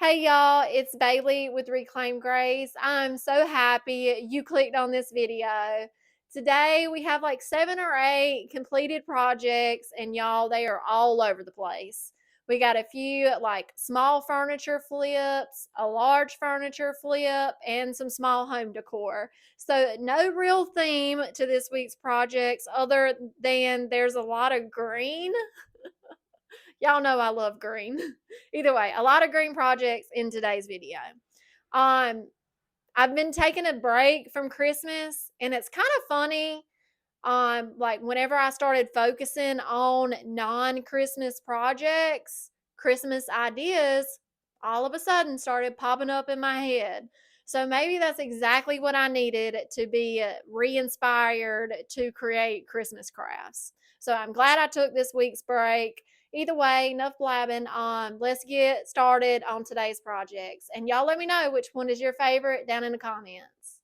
Hey y'all, it's Bailey with Reclaim Grace. I'm so happy you clicked on this video. Today we have like 7 or 8 completed projects, and y'all, they are all over the place. We got a few like small furniture flips, a large furniture flip, and some small home decor. So, no real theme to this week's projects other than there's a lot of green. Y'all know I love green. Either way, a lot of green projects in today's video. Um, I've been taking a break from Christmas, and it's kind of funny. Like whenever I started focusing on non-Christmas projects, Christmas ideas all of a sudden started popping up in my head. So maybe that's exactly what I needed to be re-inspired to create Christmas crafts. So I'm glad I took this week's break. Either way, enough blabbing. Let's get started on today's projects. And y'all let me know which one is your favorite down in the comments.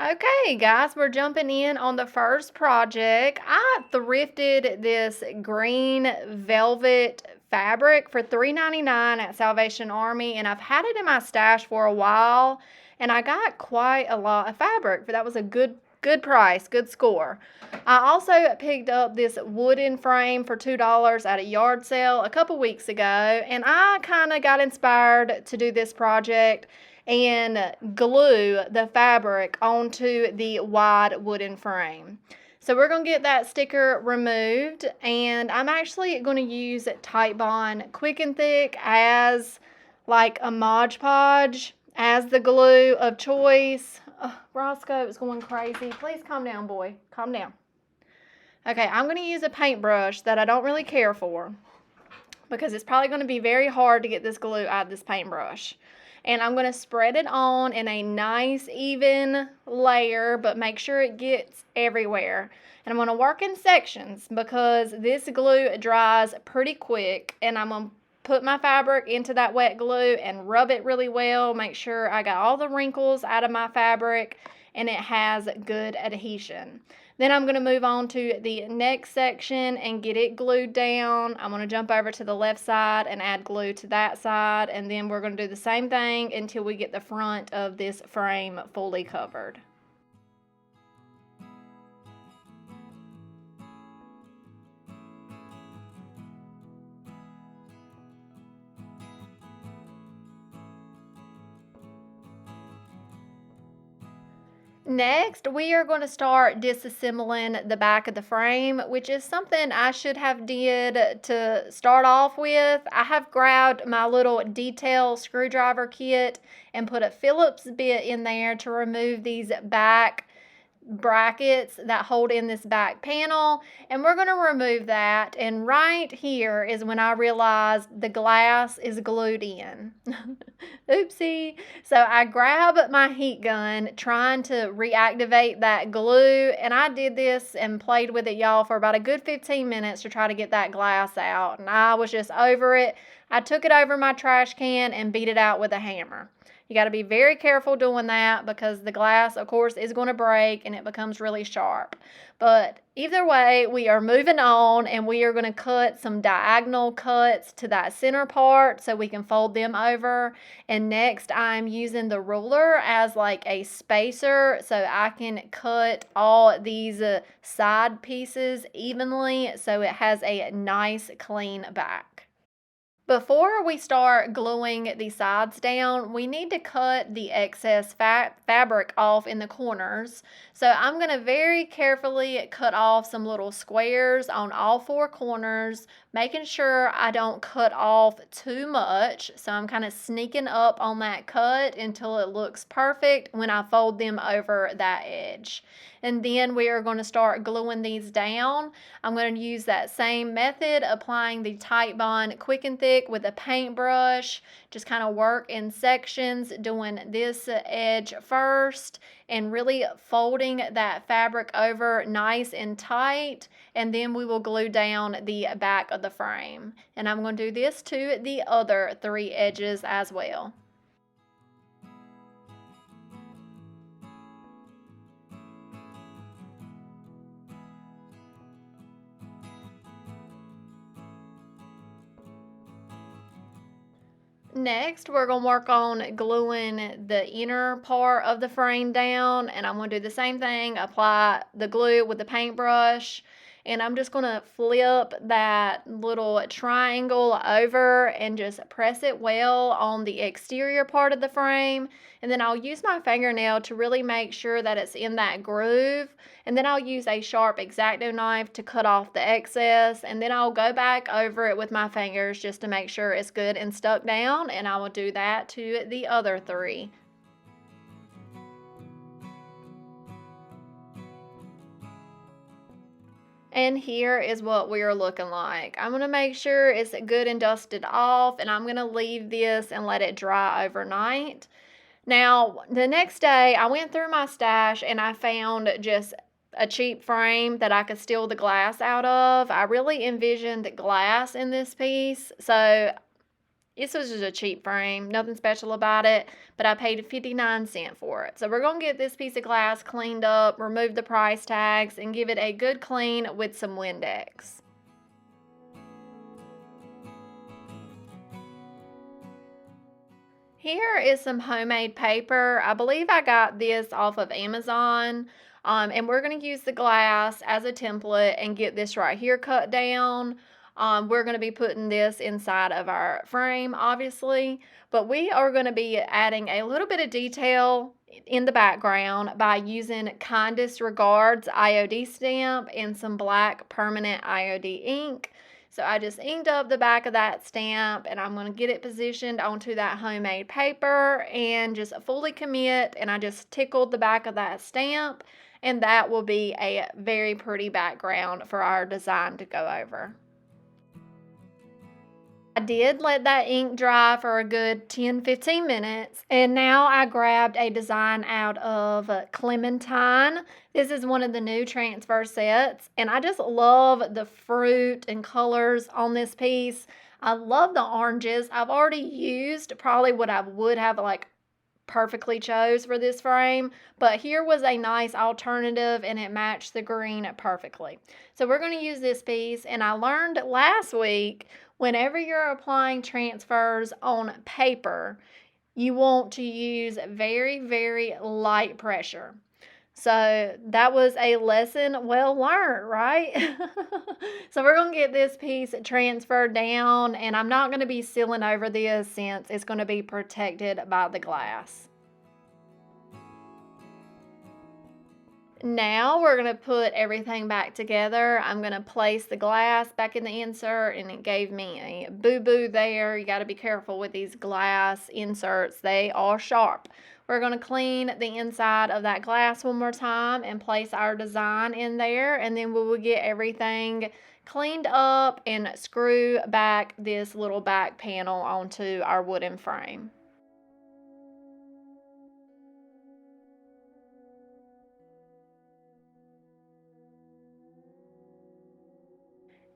Okay, guys, we're jumping in on the first project. I thrifted this green velvet fabric for $3.99 at Salvation Army, and I've had it in my stash for a while, and I got quite a lot of fabric. That was a good price, good score. I also picked up this wooden frame for $2 at a yard sale a couple weeks ago, and I kind of got inspired to do this project and glue the fabric onto the wide wooden frame. So we're going to get that sticker removed, and I'm actually going to use Titebond Quick and Thick as like a Mod Podge as the glue of choice. Roscoe is going crazy. Please calm down, boy. Calm down. Okay, I'm going to use a paintbrush that I don't really care for because it's probably going to be very hard to get this glue out of this paintbrush. And I'm going to spread it on in a nice even layer, but make sure it gets everywhere. And I'm going to work in sections because this glue dries pretty quick, and I'm going to put my fabric into that wet glue and rub it really well. Make sure I got all the wrinkles out of my fabric and it has good adhesion. Then I'm going to move on to the next section and get it glued down. I'm going to jump over to the left side and add glue to that side, and then we're going to do the same thing until we get the front of this frame fully covered. Next, we are going to start disassembling the back of the frame, which is something I should have did to start off with. I have grabbed my little detail screwdriver kit and put a Phillips bit in there to remove these back brackets that hold in this back panel, and we're going to remove that. And right here is when I realized the glass is glued in. Oopsie. So I grab my heat gun trying to reactivate that glue, and I did this and played with it, y'all, for about a good 15 minutes to try to get that glass out, and I was just over it. I took it over my trash can and beat it out with a hammer. You got to be very careful doing that because the glass, of course, is going to break and it becomes really sharp. But either way, we are moving on, and we are going to cut some diagonal cuts to that center part so we can fold them over. And next, I'm using the ruler as like a spacer so I can cut all these side pieces evenly so it has a nice clean back. Before we start gluing the sides down, we need to cut the excess fabric off in the corners. So I'm going to very carefully cut off some little squares on all 4 corners, making sure I don't cut off too much. So I'm kind of sneaking up on that cut until it looks perfect when I fold them over that edge. And then we are going to start gluing these down. I'm going to use that same method, applying the Titebond Quick and Thick with a paintbrush. Just kind of work in sections, doing this edge first and really folding that fabric over nice and tight. And then we will glue down the back of the frame. And I'm going to do this to the other 3 edges as well. Next, we're going to work on gluing the inner part of the frame down, and I'm going to do the same thing, apply the glue with the paintbrush, and I'm just going to flip that little triangle over and just press it well on the exterior part of the frame, and then I'll use my fingernail to really make sure that it's in that groove, and then I'll use a sharp X-Acto knife to cut off the excess, and then I'll go back over it with my fingers just to make sure it's good and stuck down, and I will do that to the other three. And here is what we are looking like. I'm going to make sure it's good and dusted off, and I'm going to leave this and let it dry overnight. Now, the next day, I went through my stash and I found just a cheap frame that I could steal the glass out of. I really envisioned glass in this piece, so this was just a cheap frame, nothing special about it, but I paid 59 cents for it. So we're going to get this piece of glass cleaned up, remove the price tags, and give it a good clean with some Windex. Here is some homemade paper. I believe I got this off of Amazon. And we're going to use the glass as a template and get this right here cut down. We're going to be putting this inside of our frame, obviously, but we are going to be adding a little bit of detail in the background by using Kindest Regards IOD stamp and some black permanent IOD ink. So I just inked up the back of that stamp, and I'm going to get it positioned onto that homemade paper and just fully commit, and I just tickled the back of that stamp, and that will be a very pretty background for our design to go over. I did let that ink dry for a good 10-15 minutes, and now I grabbed a design out of Clementine. This is one of the new transfer sets, and I just love the fruit and colors on this piece. I love the oranges. I've already used probably what I would have like perfectly chose for this frame, but here was a nice alternative and it matched the green perfectly. So we're going to use this piece, and I learned last week, whenever you're applying transfers on paper, you want to use very, very light pressure. So that was a lesson well learned, right? So we're going to get this piece transferred down, and I'm not going to be sealing over this since it's going to be protected by the glass. Now we're going to put everything back together. I'm going to place the glass back in the insert, and it gave me a boo-boo there. You got to be careful with these glass inserts. They are sharp. We're going to clean the inside of that glass one more time and place our design in there, and then we will get everything cleaned up and screw back this little back panel onto our wooden frame.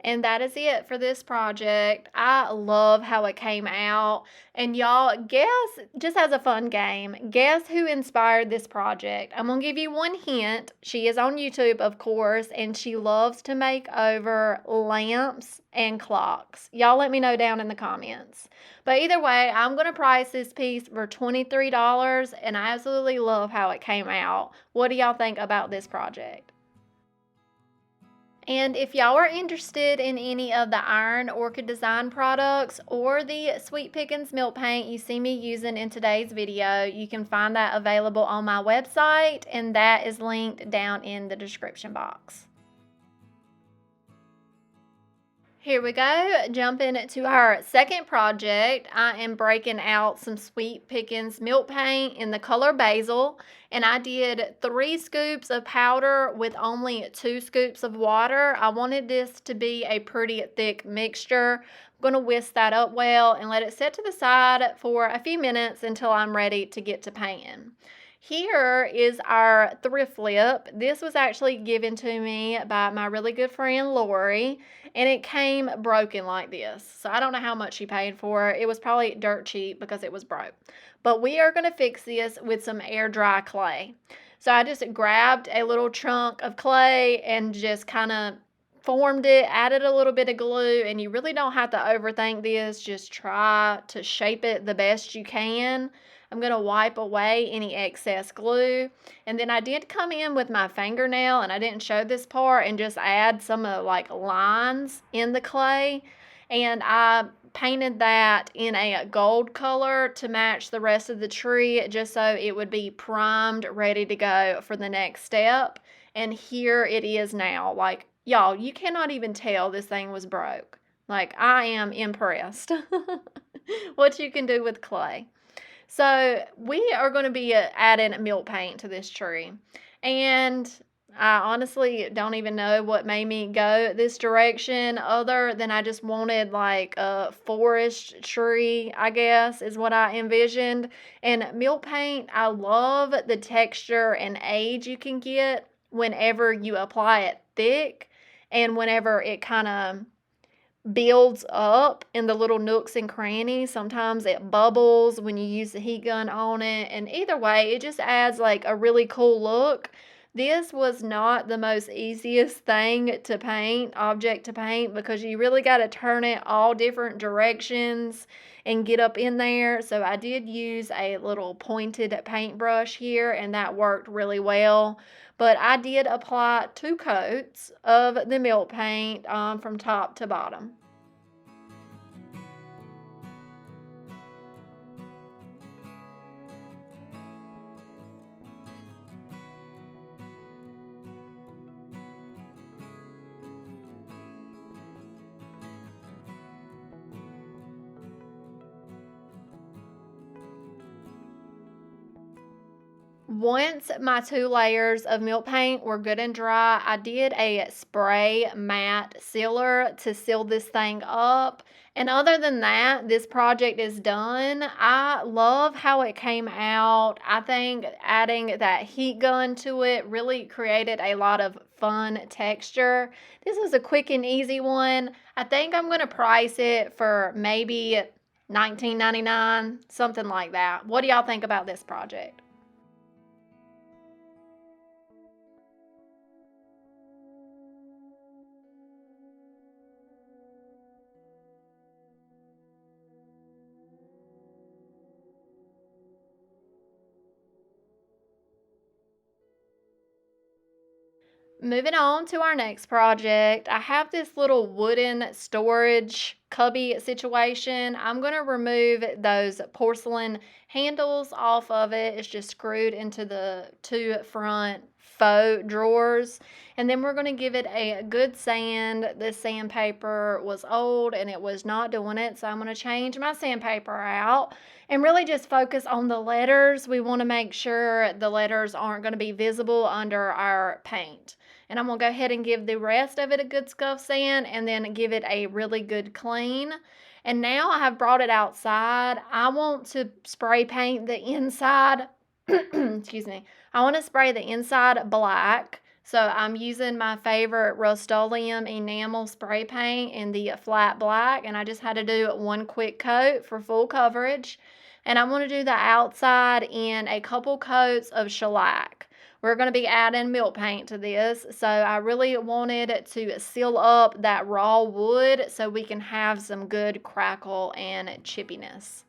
And that is it for this project. I love how it came out. And y'all, guess, just as a fun game, guess who inspired this project? I'm going to give you one hint. She is on YouTube, of course, and she loves to make over lamps and clocks. Y'all let me know down in the comments. But either way, I'm going to price this piece for $23, and I absolutely love how it came out. What do y'all think about this project? And if y'all are interested in any of the Iron Orchid Design products or the Sweet Pickins milk paint you see me using in today's video, you can find that available on my website, and that is linked down in the description box. Here we go, jumping to our second project. I am breaking out some Sweet Pickins milk paint in the color Basil, and I did 3 scoops of powder with only 2 scoops of water. I wanted this to be a pretty thick mixture. I'm going to whisk that up well and let it set to the side for a few minutes until I'm ready to get to painting. Here is our thrift lip. This was actually given to me by my really good friend Lori, and it came broken like this. So I don't know how much she paid for it. It was probably dirt cheap because it was broke. But we are going to fix this with some air dry clay. So I just grabbed a little chunk of clay and just kind of formed it, added a little bit of glue, and you really don't have to overthink this. Just try to shape it the best you can. I'm going to wipe away any excess glue. And then I did come in with my fingernail, and I didn't show this part, and just add some of like lines in the clay. And I painted that in a gold color to match the rest of the tree, just so it would be primed, ready to go for the next step. And here it is now. Like, y'all, you cannot even tell this thing was broke. Like, I am impressed what you can do with clay. So we are going to be adding milk paint to this tree. And I honestly don't even know what made me go this direction, other than I just wanted like a forest tree, I guess, is what I envisioned. And milk paint, I love the texture and age you can get whenever you apply it thick, and whenever it kind of builds up in the little nooks and crannies. Sometimes it bubbles when you use the heat gun on it, and either way, it just adds like a really cool look. This was not the most easiest thing to paint, object to paint, because you really got to turn it all different directions and get up in there. So I did use a little pointed paintbrush here, and that worked really well. But I did apply 2 coats of the milk paint from top to bottom. Once my 2 layers of milk paint were good and dry, I did a spray matte sealer to seal this thing up. And other than that, this project is done. I love how it came out. I think adding that heat gun to it really created a lot of fun texture. This was a quick and easy one. I think I'm going to price it for maybe $19.99, something like that. What do y'all think about this project? Moving on to our next project, I have this little wooden storage cubby situation. I'm going to remove those porcelain handles off of it. It's just screwed into the 2 front faux drawers. And then we're going to give it a good sand. This sandpaper was old and it was not doing it, so I'm going to change my sandpaper out and really just focus on the letters. We want to make sure the letters aren't going to be visible under our paint. And I'm going to go ahead and give the rest of it a good scuff sand and then give it a really good clean. And now I have brought it outside. I want to spray paint the inside. Excuse me. I want to spray the inside black. So I'm using my favorite Rust-Oleum enamel spray paint in the flat black. And I just had to do 1 quick coat for full coverage. And I'm going to do the outside in a couple coats of shellac. We're going to be adding milk paint to this, so I really wanted to seal up that raw wood so we can have some good crackle and chippiness.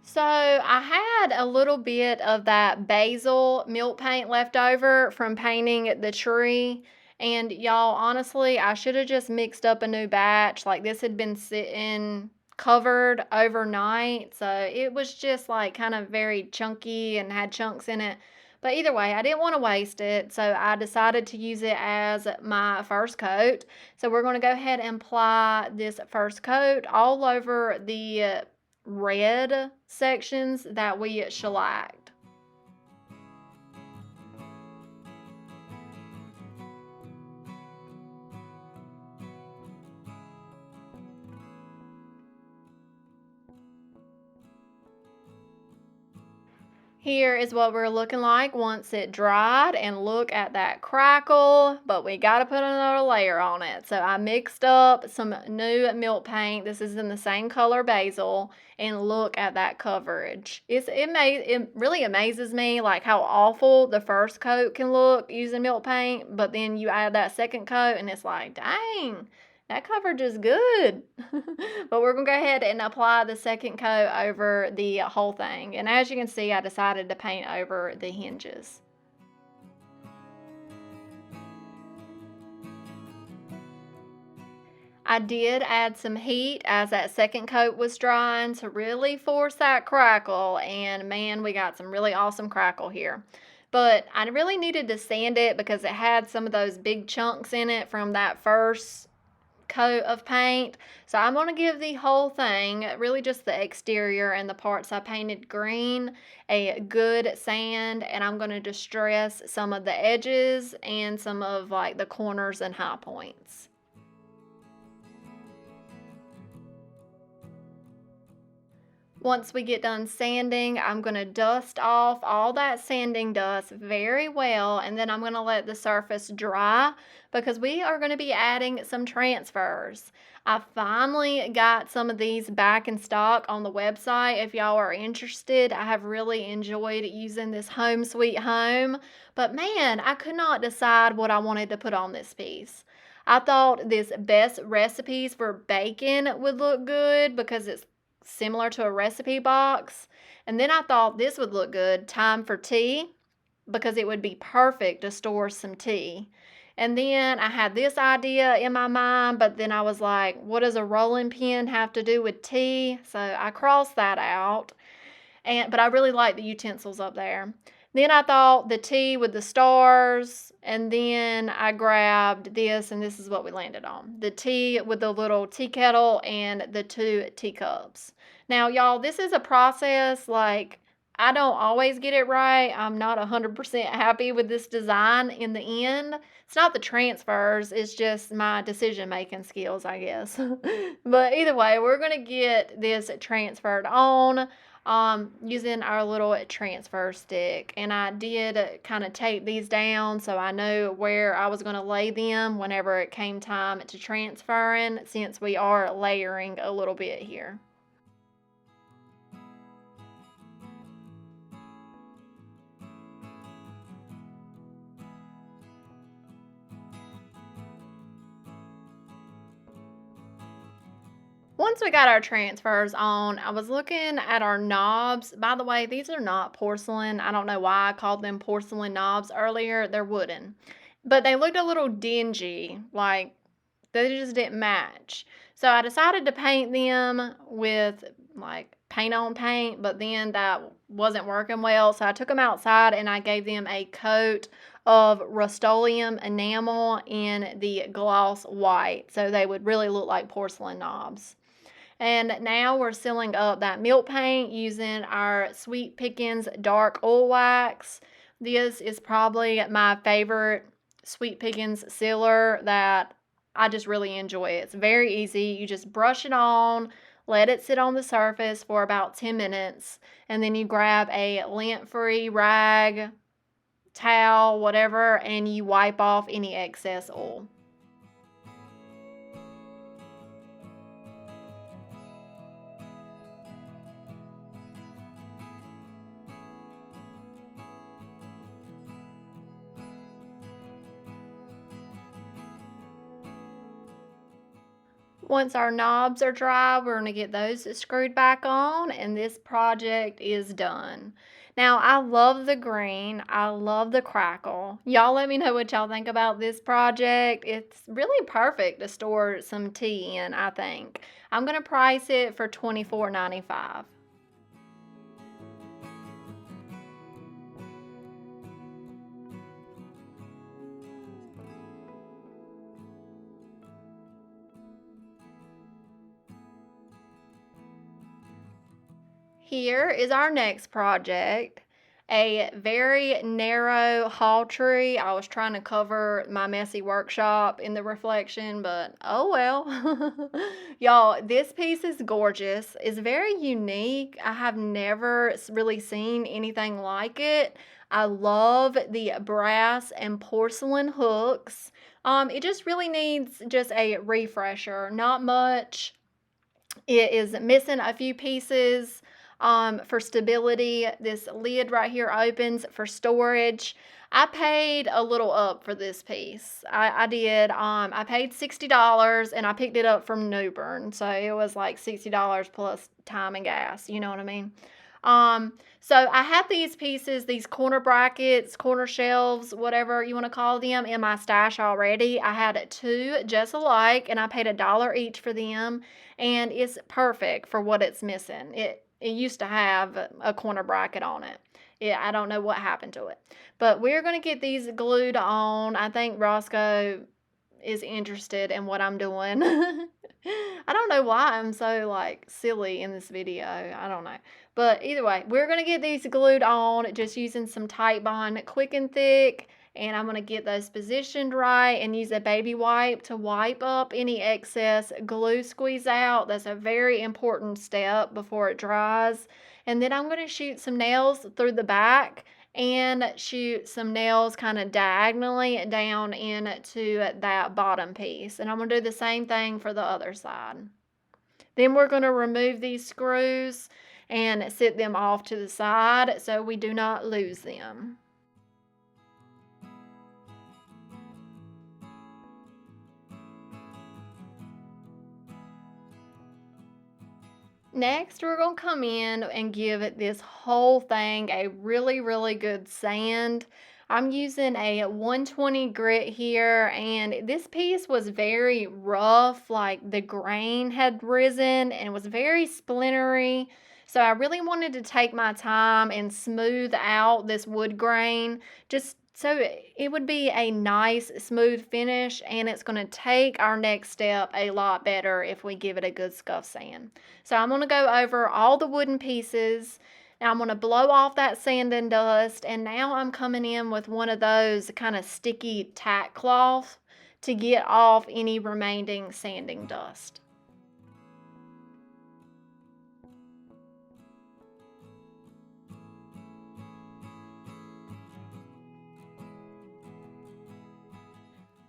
So I had a little bit of that basil milk paint left over from painting the tree. And y'all, honestly, I should have just mixed up a new batch. Like, this had been sitting covered overnight. So it was just like kind of very chunky and had chunks in it. But either way, I didn't want to waste it. So I decided to use it as my first coat. So we're going to go ahead and apply this first coat all over the red sections that we shellacked. Here is what we're looking like once it dried, and look at that crackle, but we got to put another layer on it. So I mixed up some new milk paint. This is in the same color basil, and look at that coverage. It really amazes me like how awful the first coat can look using milk paint, but then you add that second coat and it's like, dang, that coverage is good. But we're going to go ahead and apply the second coat over the whole thing. And as you can see, I decided to paint over the hinges. I did add some heat as that second coat was drying to really force that crackle, and man, we got some really awesome crackle here. But I really needed to sand it because it had some of those big chunks in it from that first coat of paint. So I'm going to give the whole thing, really just the exterior and the parts I painted green, a good sand, and I'm going to distress some of the edges and some of like the corners and high points. Once we get done sanding, I'm going to dust off all that sanding dust very well, and then I'm going to let the surface dry because we are going to be adding some transfers. I finally got some of these back in stock on the website. If y'all are interested, I have really enjoyed using this Home Sweet Home, but man, I could not decide what I wanted to put on this piece. I thought this best recipes for bacon would look good because it's similar to a recipe box. And then I thought this would look good, time for tea, because it would be perfect to store some tea. And then I had this idea in my mind, but then I was like, what does a rolling pin have to do with tea? So I crossed that out. But I really like the utensils up there. Then I thought the tea with the stars, and then I grabbed this, and this is what we landed on. The tea with the little tea kettle and the 2 teacups. Now, y'all, this is a process, like, I don't always get it right. I'm not 100% happy with this design in the end. It's not the transfers, it's just my decision-making skills, I guess. But either way, we're going to get this transferred on using our little transfer stick. And I did kind of tape these down so I know where I was going to lay them whenever it came time to transferring, since we are layering a little bit here. Once we got our transfers on, I was looking at our knobs. By the way, these are not porcelain. I don't know why I called them porcelain knobs earlier. They're wooden. But they looked a little dingy, like they just didn't match. So I decided to paint them with like paint on paint, but then that wasn't working well. So I took them outside and I gave them a coat of Rust-Oleum enamel in the gloss white, so they would really look like porcelain knobs. And now we're sealing up that milk paint using our Sweet Pickins Dark Oil Wax. This is probably my favorite Sweet Pickins sealer that I just really enjoy. It's very easy. You just brush it on, let it sit on the surface for about 10 minutes, and then you grab a lint-free rag, towel, whatever, and you wipe off any excess oil. Once our knobs are dry, we're going to get those screwed back on, and this project is done. Now, I love the green. I love the crackle. Y'all let me know what y'all think about this project. It's really perfect to store some tea in, I think. I'm going to price it for $24.95. Here is our next project. a very narrow haul tree. I was trying to cover my messy workshop in the reflection, but oh well. Y'all, this piece is gorgeous. It's very unique. I have never really seen anything like it. I love the brass and porcelain hooks. It just really needs just a refresher. Not much. It is missing a few pieces for stability. This lid right here opens for storage. I paid a little up for this piece. I did. I paid $60 and I picked it up from Newbern. So it was like $60 plus time and gas. You know what I mean? So I had these pieces, these corner brackets, corner shelves, whatever you want to call them, in my stash already. I had two just alike and I paid $1 each for them, and it's perfect for what it's missing. It used to have a corner bracket on it. Yeah, I don't know what happened to it. But we're going to get these glued on. I think Roscoe is interested in what I'm doing. I don't know why I'm so like silly in this video. I don't know. But either way, we're going to get these glued on just using some Titebond Quick and Thick. And I'm going to get those positioned right and use a baby wipe to wipe up any excess glue squeeze out. That's a very important step before it dries. And then I'm going to shoot some nails through the back and shoot some nails kind of diagonally down into that bottom piece. And I'm going to do the same thing for the other side. Then we're going to remove these screws and sit them off to the side so we do not lose them. Next, we're going to come in and give this whole thing a really, really good sand. I'm using a 120 grit here, and this piece was very rough, like the grain had risen and it was very splintery. So I really wanted to take my time and smooth out this wood grain just so it would be a nice smooth finish, and it's going to take our next step a lot better if we give it a good scuff sand. So I'm going to go over all the wooden pieces. Now I'm going to blow off that sand and dust, and now I'm coming in with one of those kind of sticky tack cloths to get off any remaining sanding dust.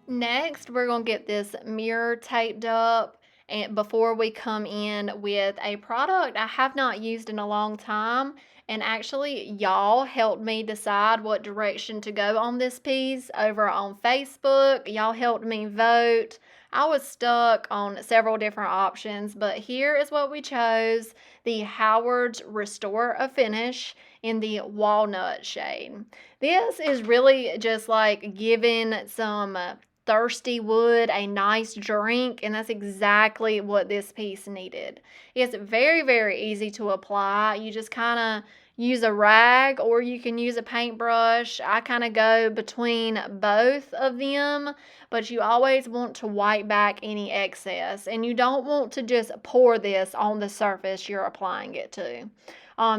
Next, we're going to get this mirror taped up and before we come in with a product I have not used in a long time. And actually, y'all helped me decide what direction to go on this piece over on Facebook. Y'all helped me vote. I was stuck on several different options, but here is what we chose: the Howard's Restore a Finish in the walnut shade. This is really just like giving some thirsty wood a nice drink, and that's exactly what this piece needed. It's very, very easy to apply. You just kind of use a rag or you can use a paintbrush. I kind of go between both of them, but you always want to wipe back any excess, and you don't want to just pour this on the surface you're applying it to.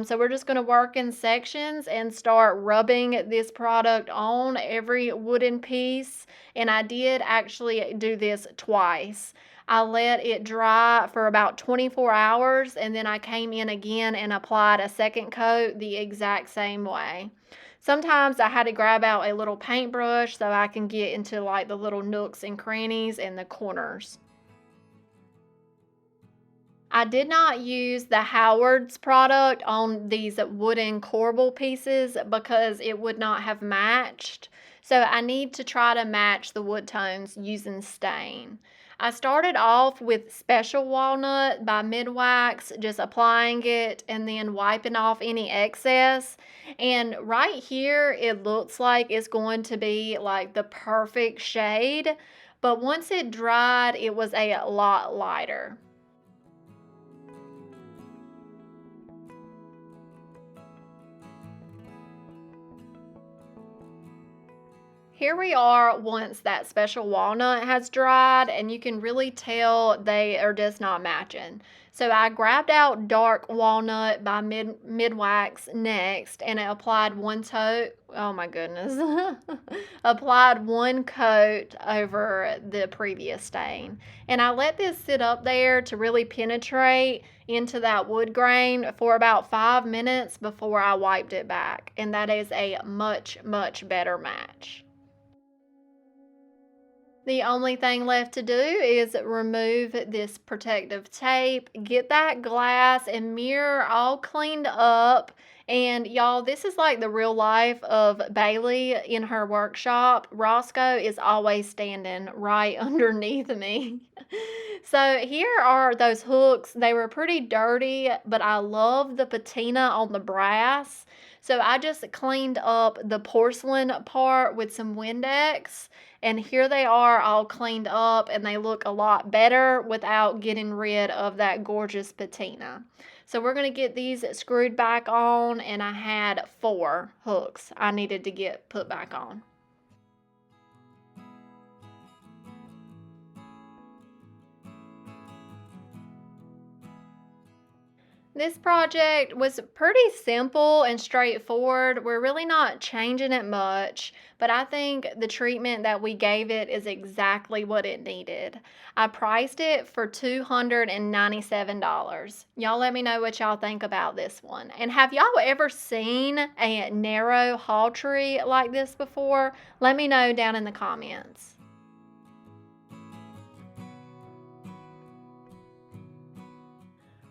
So we're just going to work in sections and start rubbing this product on every wooden piece. And I did actually do this twice. I let it dry for about 24 hours and then I came in again and applied a second coat the exact same way. Sometimes I had to grab out a little paintbrush so I can get into like the little nooks and crannies and the corners. I did not use the Howard's product on these wooden corbel pieces because it would not have matched. So I need to try to match the wood tones using stain. I started off with Special Walnut by Midwax, just applying it and then wiping off any excess. And right here, it looks like it's going to be like the perfect shade. But once it dried, it was a lot lighter. Here we are once that special walnut has dried, and you can really tell they are just not matching. So I grabbed out dark walnut by Midwax next, and I applied one coat. Oh my goodness. Applied one coat over the previous stain. And I let this sit up there to really penetrate into that wood grain for about 5 minutes before I wiped it back. And that is a much, much better match. The only thing left to do is remove this protective tape, get that glass and mirror all cleaned up. And y'all, this is like the real life of Bailey in her workshop. Roscoe is always standing right underneath me. So here are those hooks. They were pretty dirty, but I love the patina on the brass. So I just cleaned up the porcelain part with some Windex. And here they are all cleaned up, and they look a lot better without getting rid of that gorgeous patina. So we're going to get these screwed back on, and I had 4 hooks I needed to get put back on. This project was pretty simple and straightforward. We're really not changing it much, but I think the treatment that we gave it is exactly what it needed. I priced it for $297. Y'all let me know what y'all think about this one. And have y'all ever seen a narrow haul tree like this before? Let me know down in the comments.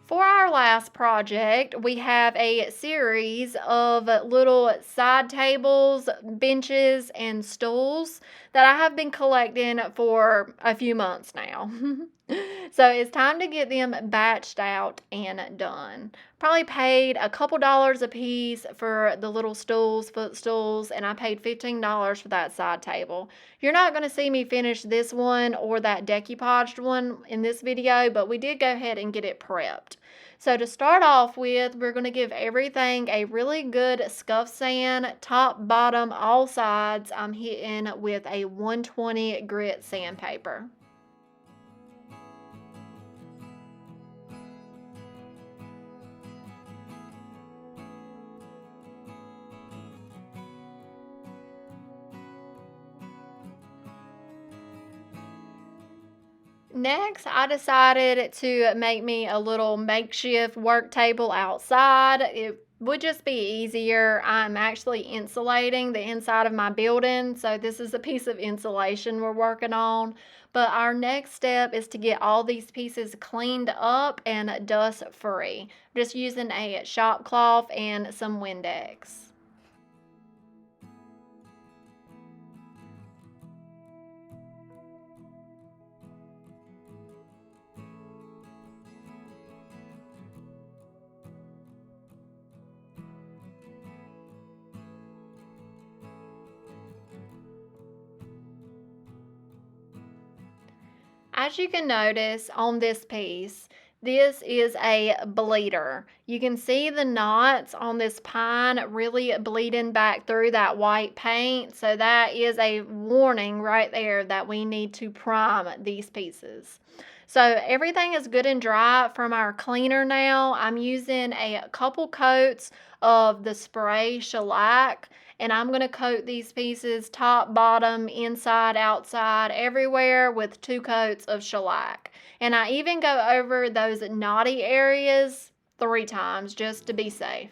For our last project, we have a series of little side tables, benches, and stools that I have been collecting for a few months now. So it's time to get them batched out and done. Probably paid a couple dollars a piece for the little stools, footstools, and I paid $15 for that side table. You're not going to see me finish this one or that decoupaged one in this video, but we did go ahead and get it prepped. So to start off with, we're going to give everything a really good scuff sand, top, bottom, all sides. I'm hitting with a 120 grit sandpaper. Next, I decided to make me a little makeshift work table outside. It would just be easier. I'm actually insulating the inside of my building, so this is a piece of insulation we're working on. But our next step is to get all these pieces cleaned up and dust free. Just using a shop cloth and some Windex. As you can notice on this piece, this is a bleeder. You can see the knots on this pine really bleeding back through that white paint. So that is a warning right there that we need to prime these pieces. So everything is good and dry from our cleaner now. I'm using a couple coats of the spray shellac, and I'm going to coat these pieces top, bottom, inside, outside, everywhere with 2 coats of shellac. And I even go over those knotty areas 3 times just to be safe.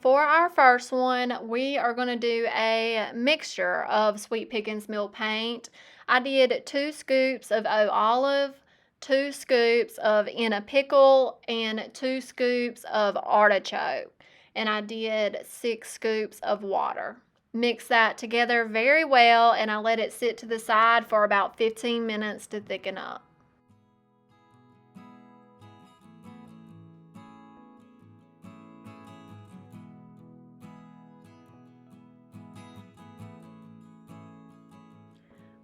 For our first one, we are going to do a mixture of Sweet Pickins Milk paint. I did 2 scoops of olive, 2 scoops of in a pickle, and 2 scoops of artichoke. And I did 6 scoops of water. Mix that together very well, and I let it sit to the side for about 15 minutes to thicken up.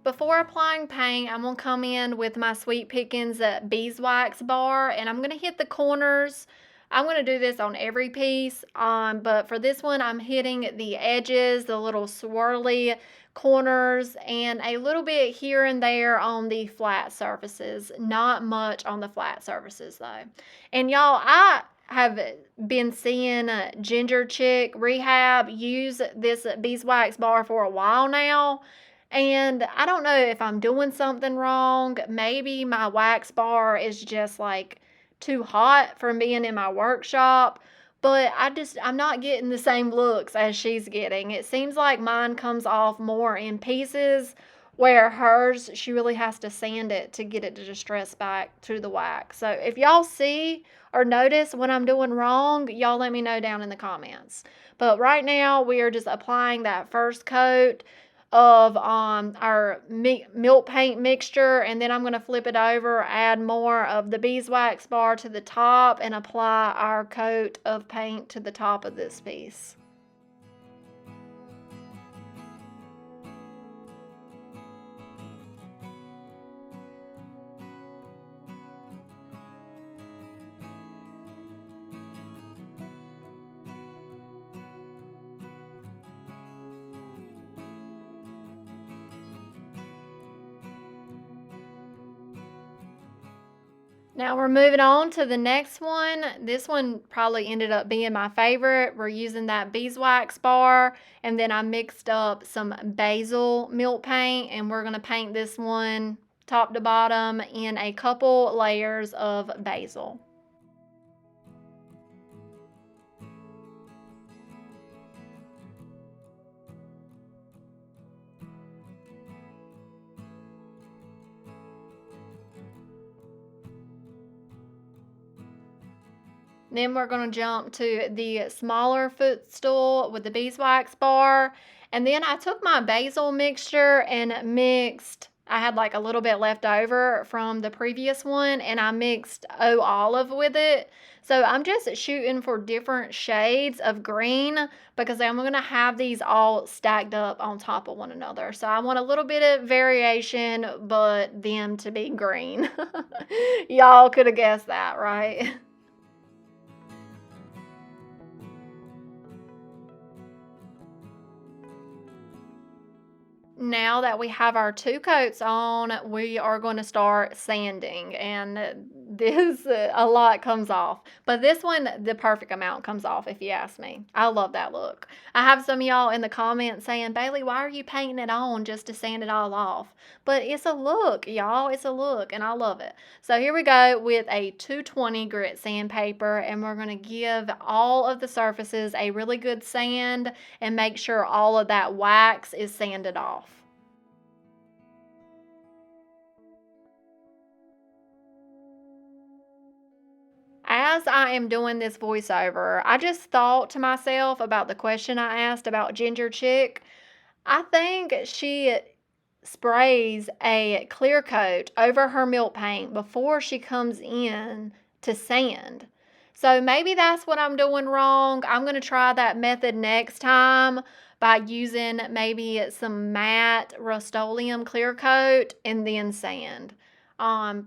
Before applying paint, I'm going to come in with my Sweet Pickins beeswax bar, and I'm going to hit the corners. I'm going to do this on every piece, but for this one, I'm hitting the edges, the little swirly corners, and a little bit here and there on the flat surfaces. Not much on the flat surfaces, though. And y'all, I have been seeing Ginger Chick Rehab use this beeswax bar for a while now. And I don't know if I'm doing something wrong. Maybe my wax bar is just like too hot from being in my workshop. But I'm not getting the same looks as she's getting. It seems like mine comes off more in pieces, where hers, she really has to sand it to get it to distress back to the wax. So if y'all see or notice when I'm doing wrong, y'all let me know down in the comments. But right now, we are just applying that first coat of our milk paint mixture, and then I'm going to flip it over, add more of the beeswax bar to the top, and apply our coat of paint to the top of this piece. Now we're moving on to the next one. This one probably ended up being my favorite. We're using that beeswax bar, and then I mixed up some basil milk paint, and we're going to paint this one top to bottom in a couple layers of basil. Then we're going to jump to the smaller footstool with the beeswax bar. And then I took my basil mixture and mixed, I had like a little bit left over from the previous one, and I mixed olive with it. So I'm just shooting for different shades of green because I'm going to have these all stacked up on top of one another. So I want a little bit of variation, but them to be green. Y'all could have guessed that, right? Now that we have our two coats on, we are going to start sanding, and this a lot comes off, but this one the perfect amount comes off, if you ask me. I love that look. I have some of y'all in the comments saying, Bailey, why are you painting it on just to sand it all off? But it's a look, y'all. It's a look, and I love it. So here we go with a 220 grit sandpaper, and we're going to give all of the surfaces a really good sand and make sure all of that wax is sanded off. As I am doing this voiceover, I just thought to myself about the question I asked about Ginger Chick. I think she sprays a clear coat over her milk paint before she comes in to sand. So maybe that's what I'm doing wrong. I'm going to try that method next time by using maybe some matte Rust-Oleum clear coat and then sand.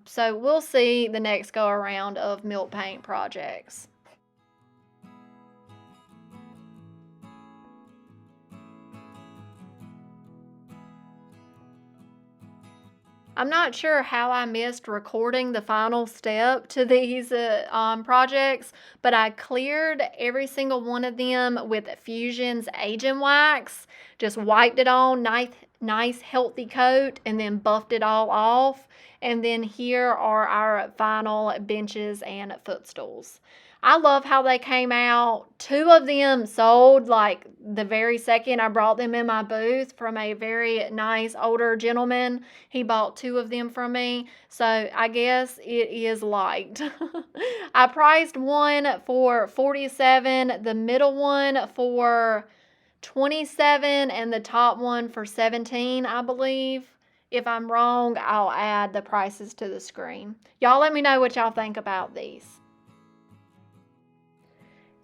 So we'll see the next go around of milk paint projects. I'm not sure how I missed recording the final step to these projects, but I cleared every single one of them with Fusion's Agent Wax. Just wiped it on, nice healthy coat, and then buffed it all off. And then here are our final benches and footstools. I love how they came out. Two of them sold like the very second I brought them in my booth from a very nice older gentleman. He bought two of them from me, so I guess it is liked. I priced one for $47, the middle one for $27 and the top one for $17, I believe. If I'm wrong, I'll add the prices to the screen. Y'all let me know what y'all think about these.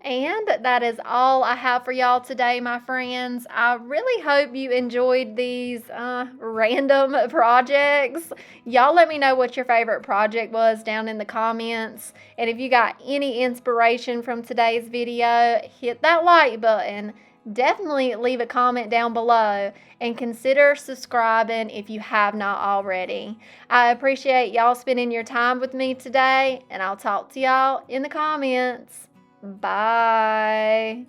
And that is all I have for y'all today, my friends. I really hope you enjoyed these random projects. Y'all let me know what your favorite project was down in the comments. And if you got any inspiration from today's video, hit that like button. Definitely leave a comment down below and consider subscribing if you have not already. I appreciate y'all spending your time with me today, and I'll talk to y'all in the comments. Bye.